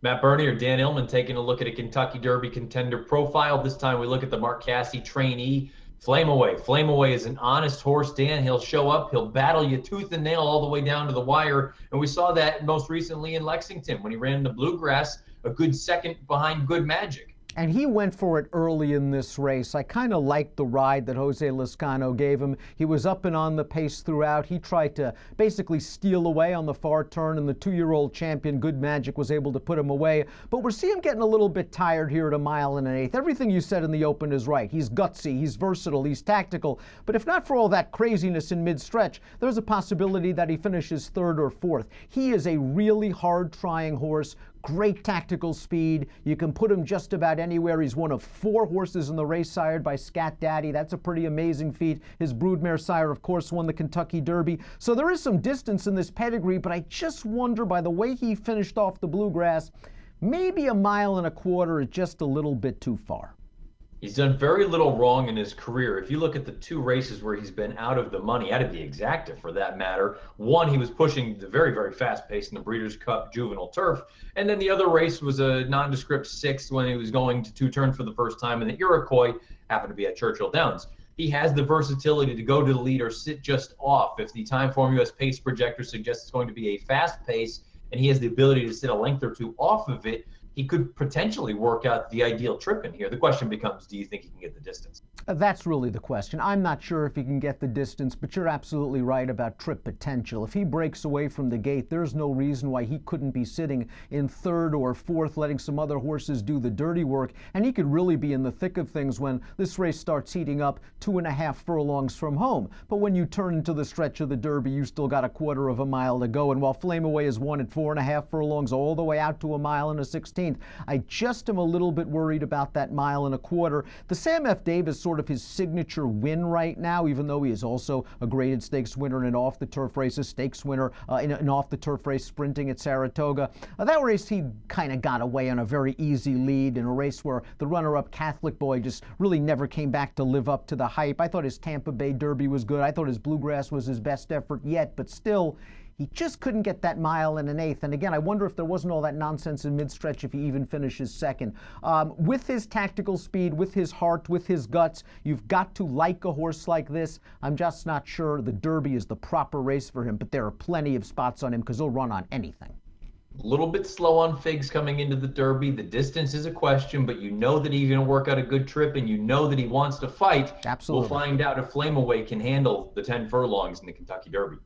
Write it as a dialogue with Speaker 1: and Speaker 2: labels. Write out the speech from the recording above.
Speaker 1: Matt Bernier, Dan Illman taking a look at a Kentucky Derby contender profile. This time we look at the Mark Casse trainee, Flameaway. Flameaway is an honest horse, Dan. He'll show up. He'll battle you tooth and nail all the way down to the wire. And we saw that most recently in Lexington when he ran in the Bluegrass, a good second behind Good Magic.
Speaker 2: And he went for it early in this race. I kind of liked the ride that Jose Lezcano gave him. He was up and on the pace throughout. He tried to basically steal away on the far turn, and the 2-year-old champion, Good Magic, was able to put him away. But we're seeing him getting a little bit tired here at 1 1/8. Everything you said in the open is right. He's gutsy, he's versatile, he's tactical. But if not for all that craziness in mid-stretch, there's a possibility that he finishes 3rd or 4th. He is a really hard-trying horse. Great tactical speed. You can put him just about anywhere. He's one of 4 horses in the race sired by Scat Daddy. That's a pretty amazing feat. His broodmare sire, of course, won the Kentucky Derby. So there is some distance in this pedigree, but I just wonder, by the way he finished off the Bluegrass, maybe 1.25 miles is just a little bit too far.
Speaker 1: He's done very little wrong in his career. If you look at the 2 races where he's been out of the money, out of the exacta for that matter, one, he was pushing the very, very fast pace in the Breeders' Cup Juvenile Turf. And then the other race was a nondescript 6th when he was going to 2 turns for the first time in the Iroquois, happened to be at Churchill Downs. He has the versatility to go to the lead or sit just off. If the Timeform US pace projector suggests it's going to be a fast pace and he has the ability to sit a length or 2 off of it, he could potentially work out the ideal trip in here. The question becomes, do you think he can get the distance?
Speaker 2: That's really the question. I'm not sure if he can get the distance, but you're absolutely right about trip potential. If he breaks away from the gate, there's no reason why he couldn't be sitting in 3rd or 4th, letting some other horses do the dirty work, and he could really be in the thick of things when this race starts heating up 2.5 furlongs from home. But when you turn into the stretch of the Derby, you still got 1/4 mile to go, and while Flameaway has won at 4.5 furlongs all the way out to 1 1/16, I just am a little bit worried about that 1.25 miles. The Sam F. Davis sort of his signature win right now, even though he is also a graded stakes winner and an off-the-turf race, a stakes winner in an off-the-turf race sprinting at Saratoga. That race he kind of got away on a very easy lead in a race where the runner-up Catholic Boy just really never came back to live up to the hype. I thought his Tampa Bay Derby was good. I thought his Bluegrass was his best effort yet, but still, he just couldn't get that 1 1/8. And again, I wonder if there wasn't all that nonsense in mid-stretch if he even finishes 2nd. With his tactical speed, with his heart, with his guts, you've got to like a horse like this. I'm just not sure the Derby is the proper race for him, but there are plenty of spots on him because he'll run on anything.
Speaker 1: A little bit slow on figs coming into the Derby. The distance is a question, but you know that he's going to work out a good trip, and you know that he wants to fight.
Speaker 2: Absolutely.
Speaker 1: We'll find out if Flameaway can handle the 10 furlongs in the Kentucky Derby.